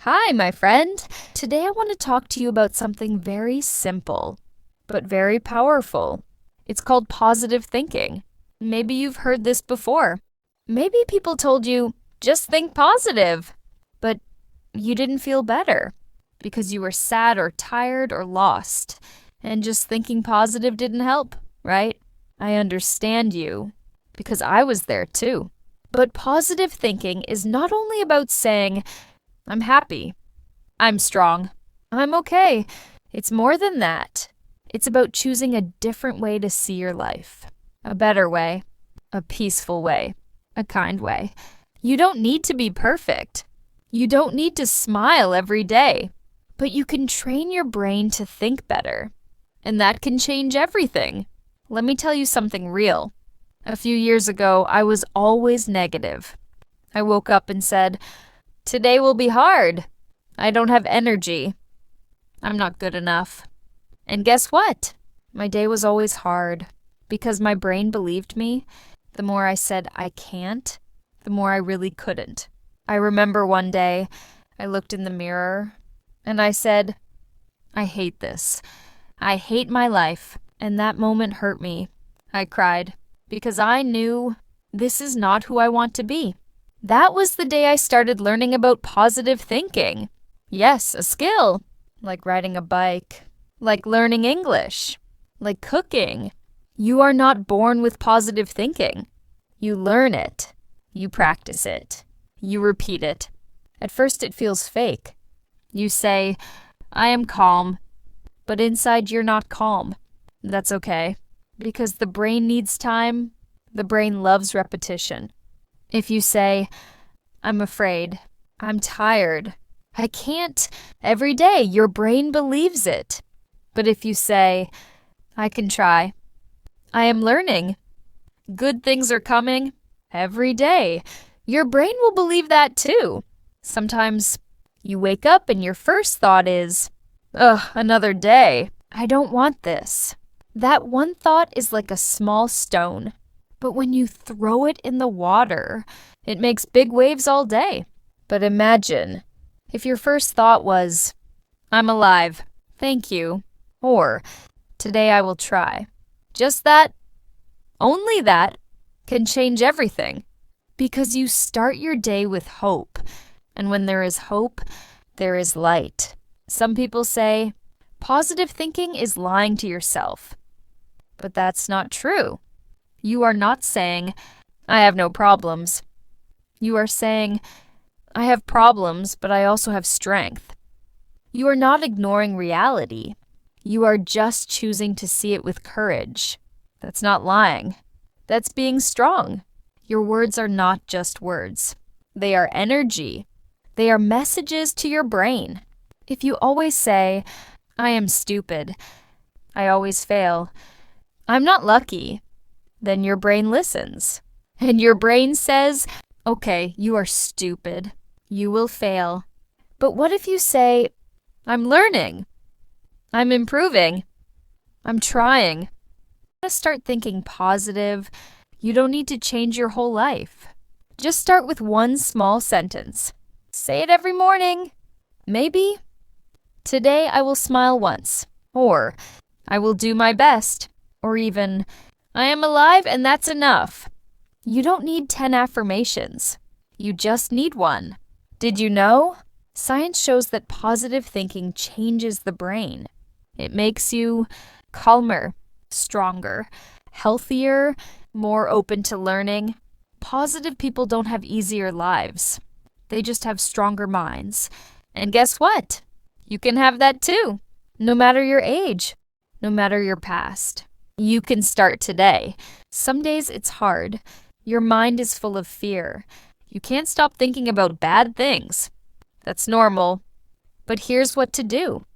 Hi, my friend. Today I want to talk to you about something very simple, but very powerful. It's called positive thinking. Maybe you've heard this before. Maybe people told you, just think positive, but you didn't feel better because you were sad or tired or lost, and just thinking positive didn't help, right? I understand you because I was there too. But positive thinking is not only about saying, I'm happy, I'm strong, I'm okay. It's more than that. It's about choosing a different way to see your life. A better way, a peaceful way, a kind way. You don't need to be perfect. You don't need to smile every day. But you can train your brain to think better. And that can change everything. Let me tell you something real. A few years ago, I was always negative. I woke up and said, today will be hard. I don't have energy. I'm not good enough. And guess what? My day was always hard because my brain believed me. The more I said I can't, the more I really couldn't. I remember one day I looked in the mirror and I said, I hate this. I hate my life. And that moment hurt me. I cried because I knew this is not who I want to be. That was the day I started learning about positive thinking. Yes, a skill, like riding a bike, like learning English, like cooking. You are not born with positive thinking. You learn it. You practice it. You repeat it. At first it feels fake. You say, I am calm, but inside you're not calm. That's okay, because the brain needs time. The brain loves repetition. If you say, I'm afraid, I'm tired, I can't, every day, your brain believes it. But if you say, I can try, I am learning, good things are coming, every day, your brain will believe that too. Sometimes you wake up and your first thought is, ugh, another day, I don't want this. That one thought is like a small stone. But when you throw it in the water, it makes big waves all day. But imagine if your first thought was, I'm alive, thank you, or today I will try. Just that, only that, can change everything. Because you start your day with hope. And when there is hope, there is light. Some people say, positive thinking is lying to yourself. But that's not true. You are not saying, I have no problems. You are saying, I have problems, but I also have strength. You are not ignoring reality. You are just choosing to see it with courage. That's not lying. That's being strong. Your words are not just words. They are energy. They are messages to your brain. If you always say, I am stupid, I always fail, I'm not lucky, then your brain listens. And your brain says, okay, you are stupid. You will fail. But what if you say, I'm learning. I'm improving. I'm trying. Start thinking positive. You don't need to change your whole life. Just start with one small sentence. Say it every morning. Maybe, today I will smile once. Or, I will do my best. Or even, I am alive and that's enough. You don't need 10 affirmations. You just need one. Did you know? Science shows that positive thinking changes the brain. It makes you calmer, stronger, healthier, more open to learning. Positive people don't have easier lives. They just have stronger minds. And guess what? You can have that too. No matter your age, no matter your past. You can start today. Some days it's hard. Your mind is full of fear. You can't stop thinking about bad things. That's normal. But here's what to do.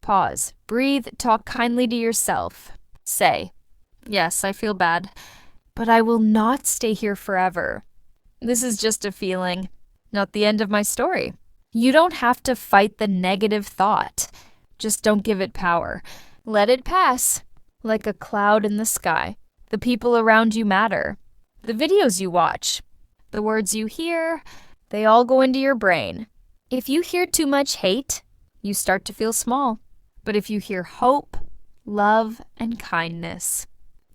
Pause, breathe, talk kindly to yourself. Say, yes, I feel bad, but I will not stay here forever. This is just a feeling, not the end of my story. You don't have to fight the negative thought. Just don't give it power. Let it pass, like a cloud in the sky. The people around you matter. The videos you watch, the words you hear, they all go into your brain. If you hear too much hate, you start to feel small. But if you hear hope, love, and kindness,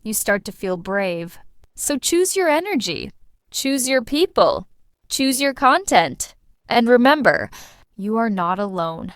you start to feel brave. So choose your energy. Choose your people. Choose your content. And remember, you are not alone.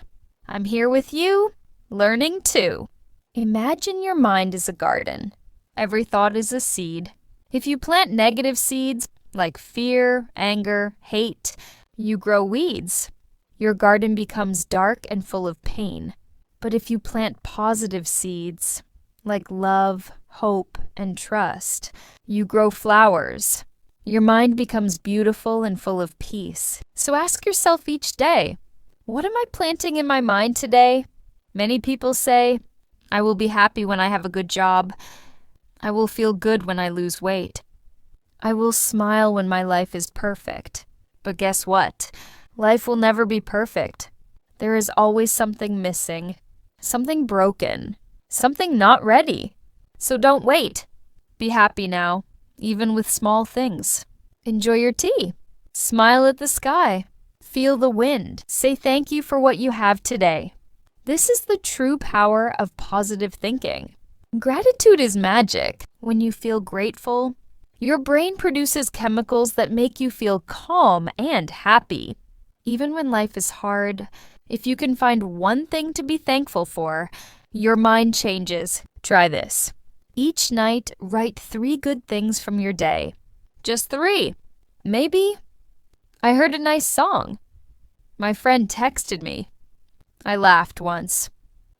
I'm here with you, learning too. Imagine your mind is a garden. Every thought is a seed. If you plant negative seeds, like fear, anger, hate, you grow weeds. Your garden becomes dark and full of pain. But if you plant positive seeds, like love, hope, and trust, you grow flowers. Your mind becomes beautiful and full of peace. So ask yourself each day, what am I planting in my mind today? Many people say, I will be happy when I have a good job. I will feel good when I lose weight. I will smile when my life is perfect. But guess what? Life will never be perfect. There is always something missing, something broken, something not ready. So don't wait. Be happy now, even with small things. Enjoy your tea. Smile at the sky. Feel the wind. Say thank you for what you have today. This is the true power of positive thinking. Gratitude is magic. When you feel grateful, your brain produces chemicals that make you feel calm and happy. Even when life is hard, if you can find one thing to be thankful for, your mind changes. Try this. Each night, write 3 good things from your day. Just 3. Maybe I heard a nice song. My friend texted me. I laughed once.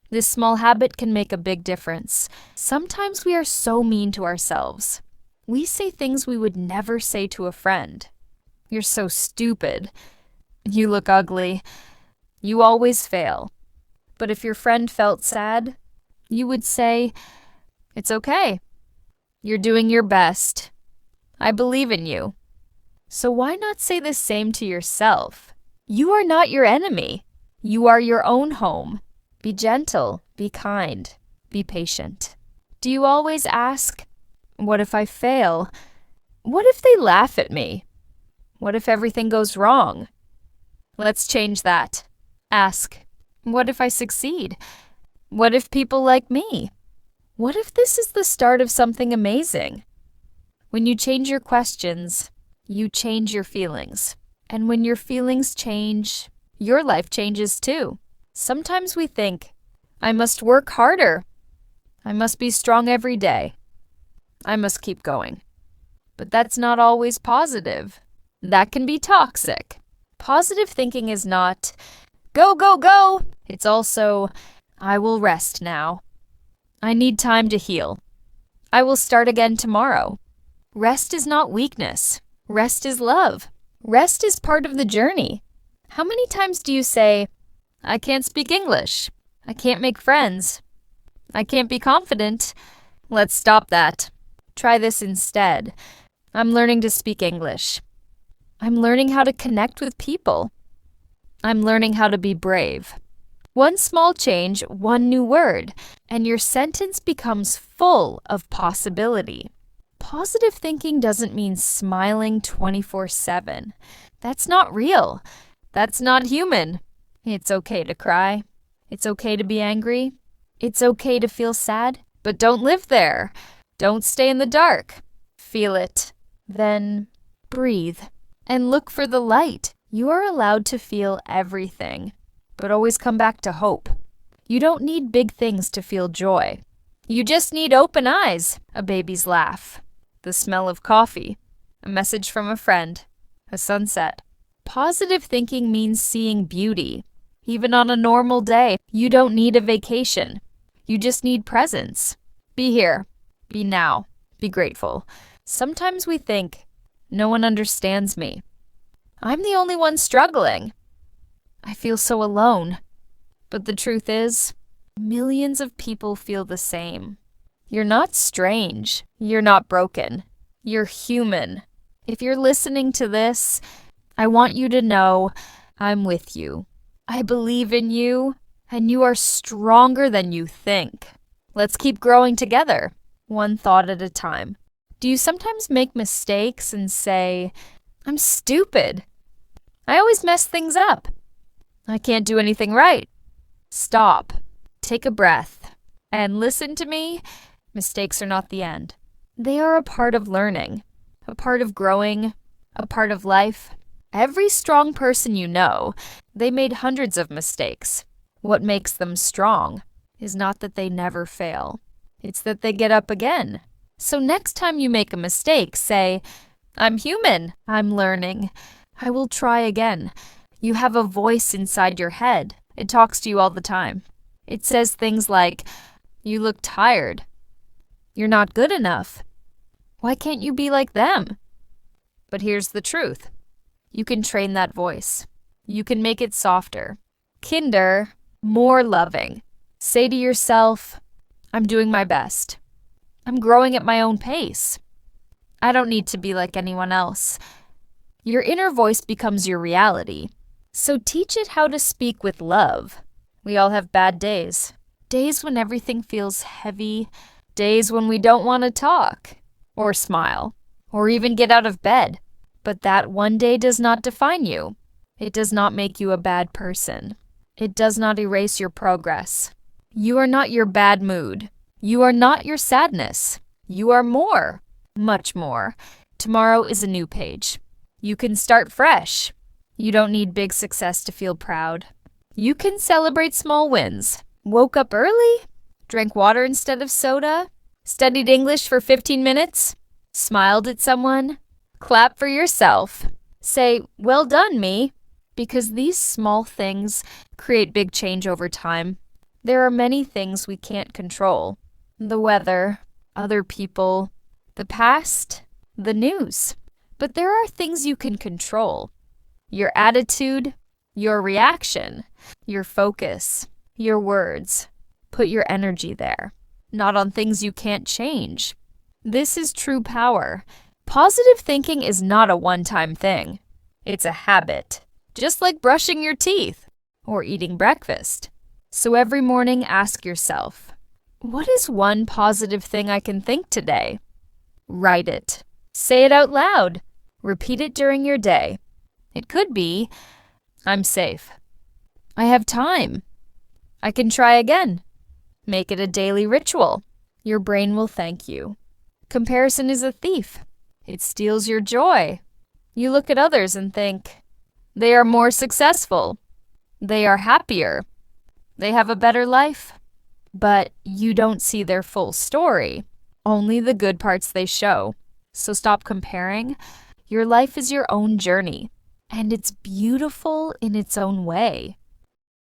This small habit can make a big difference. Sometimes we are so mean to ourselves. We say things we would never say to a friend. You're so stupid. You look ugly. You always fail. But if your friend felt sad, you would say, it's okay. You're doing your best. I believe in you. So why not say the same to yourself? You are not your enemy. You are your own home. Be gentle, be kind, be patient. Do you always ask, what if I fail? What if they laugh at me? What if everything goes wrong? Let's change that. Ask, what if I succeed? What if people like me? What if this is the start of something amazing? When you change your questions, you change your feelings. And when your feelings change, your life changes too. Sometimes we think, I must work harder. I must be strong every day. I must keep going. But that's not always positive. That can be toxic. Positive thinking is not, go, go, go. It's also, I will rest now. I need time to heal. I will start again tomorrow. Rest is not weakness. Rest is love. Rest is part of the journey. How many times do you say, I can't speak English. I can't make friends. I can't be confident. Let's stop that. Try this instead. I'm learning to speak English. I'm learning how to connect with people. I'm learning how to be brave. One small change, one new word, and your sentence becomes full of possibility. Positive thinking doesn't mean smiling 24/7. That's not real. That's not human. It's okay to cry. It's okay to be angry. It's okay to feel sad, but don't live there. Don't stay in the dark. Feel it. Then breathe and look for the light. You are allowed to feel everything, but always come back to hope. You don't need big things to feel joy. You just need open eyes, a baby's laugh, the smell of coffee, a message from a friend, a sunset. Positive thinking means seeing beauty. Even on a normal day, you don't need a vacation. You just need presence. Be here. Be now. Be grateful. Sometimes we think, no one understands me. I'm the only one struggling. I feel so alone. But the truth is, millions of people feel the same. You're not strange. You're not broken. You're human. If you're listening to this, I want you to know I'm with you. I believe in you, and you are stronger than you think. Let's keep growing together, one thought at a time. Do you sometimes make mistakes and say, I'm stupid. I always mess things up. I can't do anything right. Stop. Take a breath. And listen to me. Mistakes are not the end. They are a part of learning, a part of growing, a part of life. Every strong person you know, they made hundreds of mistakes. What makes them strong is not that they never fail. It's that they get up again. So next time you make a mistake, say, I'm human. I'm learning. I will try again. You have a voice inside your head. It talks to you all the time. It says things like, you look tired. You're not good enough. Why can't you be like them? But here's the truth. You can train that voice. You can make it softer, kinder, more loving. Say to yourself, I'm doing my best. I'm growing at my own pace. I don't need to be like anyone else. Your inner voice becomes your reality. So teach it how to speak with love. We all have bad days. Days when everything feels heavy. Days when we don't want to talk, or smile, or even get out of bed. But that one day does not define you. It does not make you a bad person. It does not erase your progress. You are not your bad mood. You are not your sadness. You are more, much more. Tomorrow is a new page. You can start fresh. You don't need big success to feel proud. You can celebrate small wins. Woke up early? Drank water instead of soda? Studied English for 15 minutes? Smiled at someone? Clap for yourself. Say, well done, me. Because these small things create big change over time. There are many things we can't control. The weather, other people, the past, the news. But there are things you can control. Your attitude, your reaction, your focus, your words. Put your energy there, not on things you can't change. This is true power. Positive thinking is not a one-time thing. It's a habit, just like brushing your teeth or eating breakfast. So every morning ask yourself, what is one positive thing I can think today? Write it. Say it out loud. Repeat it during your day. It could be, I'm safe. I have time. I can try again. Make it a daily ritual. Your brain will thank you. Comparison is a thief. It steals your joy. You look at others and think, they are more successful. They are happier. They have a better life. But you don't see their full story, only the good parts they show. So stop comparing. Your life is your own journey, and it's beautiful in its own way.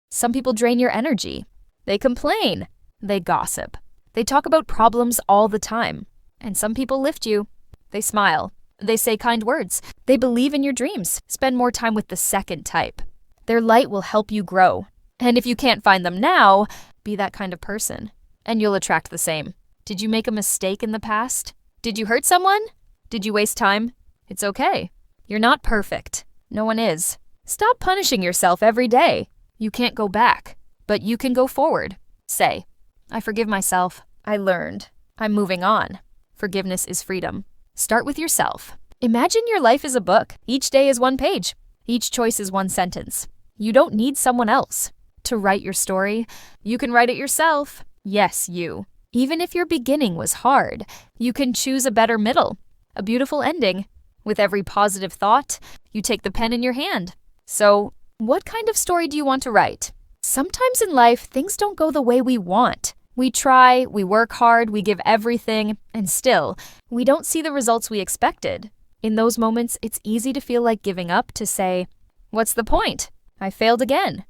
Some people drain your energy. They complain. They gossip. They talk about problems all the time. And some people lift you. They smile. They say kind words. They believe in your dreams. Spend more time with the second type. Their light will help you grow. And if you can't find them now, be that kind of person, and you'll attract the same. Did you make a mistake in the past? Did you hurt someone? Did you waste time? It's okay. You're not perfect. No one is. Stop punishing yourself every day. You can't go back, but you can go forward. Say, I forgive myself. I learned. I'm moving on. Forgiveness is freedom. Start with yourself. Imagine your life is a book. Each day is one page. Each choice is one sentence. You don't need someone else to write your story. You can write it yourself. Yes, you. Even if your beginning was hard, you can choose a better middle, a beautiful ending. With every positive thought, you take the pen in your hand. So, what kind of story do you want to write? Sometimes in life, things don't go the way we want. We try, we work hard, we give everything, and still, we don't see the results we expected. In those moments, it's easy to feel like giving up, to say, what's the point? I failed again.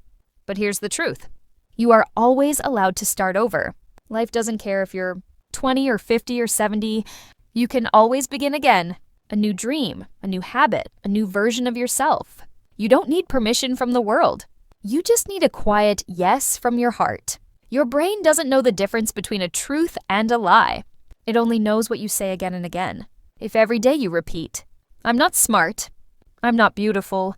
But here's the truth. You are always allowed to start over. Life doesn't care if you're 20 or 50 or 70. You can always begin again. A new dream, a new habit, a new version of yourself. You don't need permission from the world. You just need a quiet yes from your heart. Your brain doesn't know the difference between a truth and a lie. It only knows what you say again and again. If every day you repeat, I'm not smart, I'm not beautiful,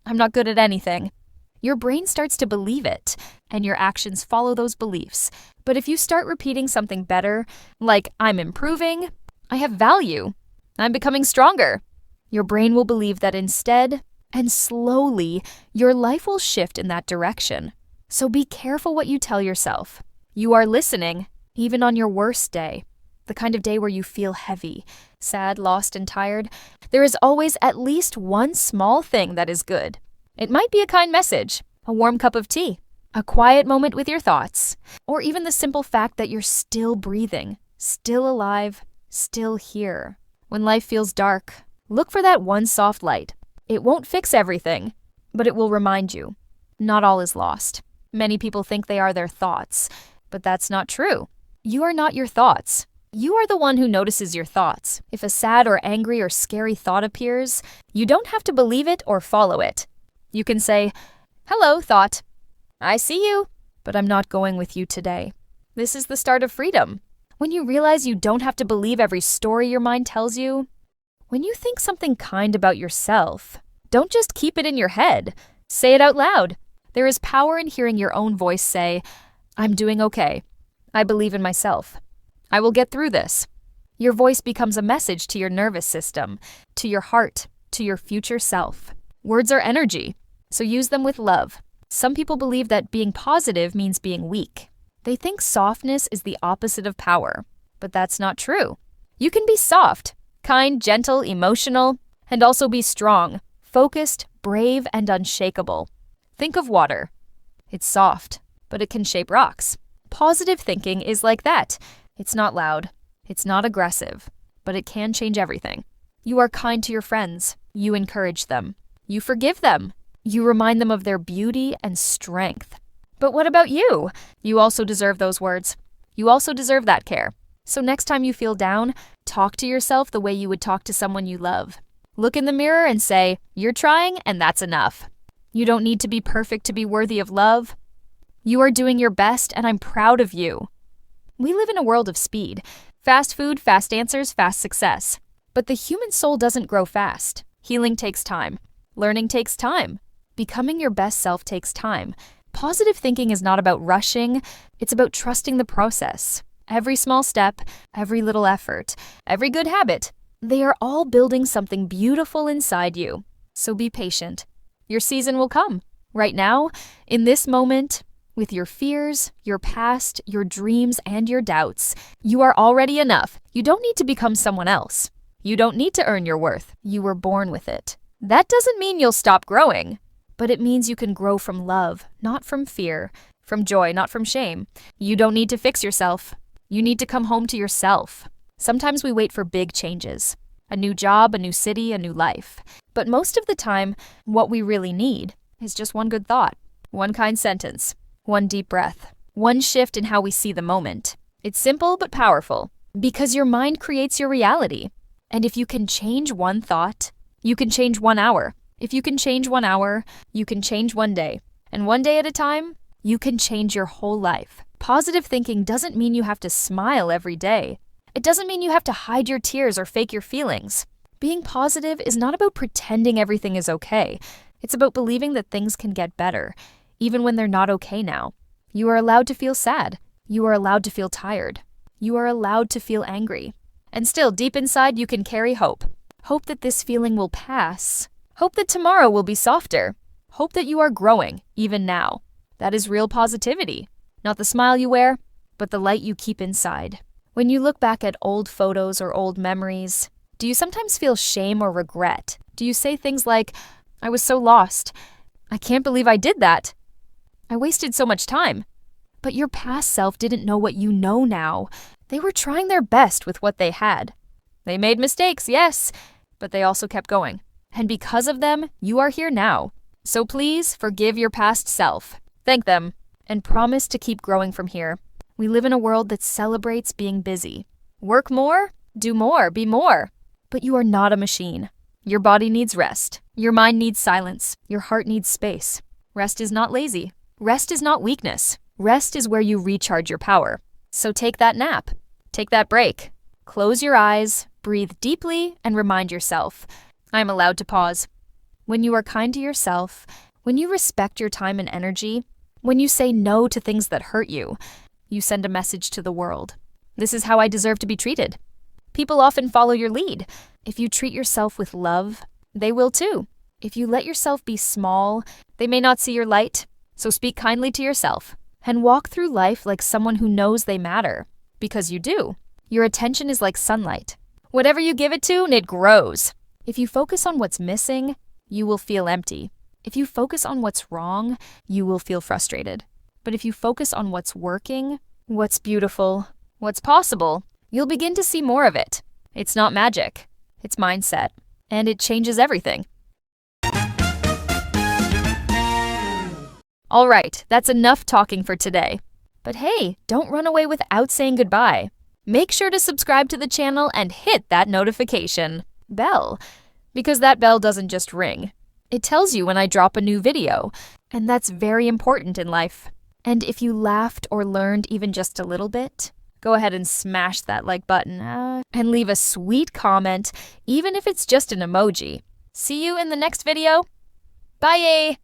I'm not good at anything, your brain starts to believe it, and your actions follow those beliefs. But if you start repeating something better, like I'm improving, I have value. I'm becoming stronger. Your brain will believe that instead, and slowly, your life will shift in that direction. So be careful what you tell yourself. You are listening, even on your worst day, the kind of day where you feel heavy, sad, lost, and tired. There is always at least one small thing that is good. It might be a kind message, a warm cup of tea, a quiet moment with your thoughts, or even the simple fact that you're still breathing, still alive, still here. When life feels dark, look for that one soft light. It won't fix everything, but it will remind you. Not all is lost. Many people think they are their thoughts, but that's not true. You are not your thoughts. You are the one who notices your thoughts. If a sad or angry or scary thought appears, you don't have to believe it or follow it. You can say, "Hello, thought. I see you, but I'm not going with you today." This is the start of freedom. When you realize you don't have to believe every story your mind tells you. When you think something kind about yourself, don't just keep it in your head. Say it out loud. There is power in hearing your own voice say, "I'm doing okay. I believe in myself. I will get through this." Your voice becomes a message to your nervous system, to your heart, to your future self. Words are energy, so use them with love. Some people believe that being positive means being weak. They think softness is the opposite of power, but that's not true. You can be soft, kind, gentle, emotional, and also be strong, focused, brave, and unshakable. Think of water. It's soft, but it can shape rocks. Positive thinking is like that. It's not loud, it's not aggressive, but it can change everything. You are kind to your friends. You encourage them. You forgive them. You remind them of their beauty and strength. But what about you? You also deserve those words. You also deserve that care. So next time you feel down, talk to yourself the way you would talk to someone you love. Look in the mirror and say, "You're trying, and that's enough." You don't need to be perfect to be worthy of love. You are doing your best, and I'm proud of you. We live in a world of speed. Fast food, fast answers, fast success. But the human soul doesn't grow fast. Healing takes time. Learning takes time. Becoming your best self takes time. Positive thinking is not about rushing. It's about trusting the process. Every small step, every little effort, every good habit, they are all building something beautiful inside you. So be patient. Your season will come. Right now, in this moment, with your fears, your past, your dreams, and your doubts, you are already enough. You don't need to become someone else. You don't need to earn your worth. You were born with it. That doesn't mean you'll stop growing, but it means you can grow from love, not from fear, from joy, not from shame. You don't need to fix yourself. You need to come home to yourself. Sometimes we wait for big changes. A new job, a new city, a new life. But most of the time, what we really need is just one good thought, one kind sentence, one deep breath, one shift in how we see the moment. It's simple but powerful, because your mind creates your reality. And if you can change one thought, you can change 1 hour. If you can change 1 hour, you can change one day. And one day at a time, you can change your whole life. Positive thinking doesn't mean you have to smile every day. It doesn't mean you have to hide your tears or fake your feelings. Being positive is not about pretending everything is okay. It's about believing that things can get better, even when they're not okay now. You are allowed to feel sad. You are allowed to feel tired. You are allowed to feel angry. And still, deep inside, you can carry hope. Hope that this feeling will pass. Hope that tomorrow will be softer. Hope that you are growing, even now. That is real positivity. Not the smile you wear, but the light you keep inside. When you look back at old photos or old memories, do you sometimes feel shame or regret? Do you say things like, "I was so lost. I can't believe I did that. I wasted so much time." But your past self didn't know what you know now. They were trying their best with what they had. They made mistakes, yes, but they also kept going. And because of them, you are here now. So please forgive your past self. Thank them, and promise to keep growing from here. We live in a world that celebrates being busy. Work more, do more, be more. But you are not a machine. Your body needs rest. Your mind needs silence. Your heart needs space. Rest is not lazy. Rest is not weakness. Rest is where you recharge your power. So take that nap. Take that break. Close your eyes, breathe deeply, and remind yourself, I'm allowed to pause. When you are kind to yourself, when you respect your time and energy, when you say no to things that hurt you, you send a message to the world. This is how I deserve to be treated. People often follow your lead. If you treat yourself with love, they will too. If you let yourself be small, they may not see your light. So speak kindly to yourself and walk through life like someone who knows they matter. Because you do. Your attention is like sunlight. Whatever you give it to, it grows. If you focus on what's missing, you will feel empty. If you focus on what's wrong, you will feel frustrated. But if you focus on what's working, what's beautiful, what's possible, you'll begin to see more of it. It's not magic. It's mindset. And it changes everything. All right, that's enough talking for today. But hey, don't run away without saying goodbye. Make sure to subscribe to the channel and hit that notification bell, because that bell doesn't just ring. It tells you when I drop a new video, and that's very important in life. And if you laughed or learned even just a little bit, go ahead and smash that like button and leave a sweet comment, even if it's just an emoji. See you in the next video. Bye!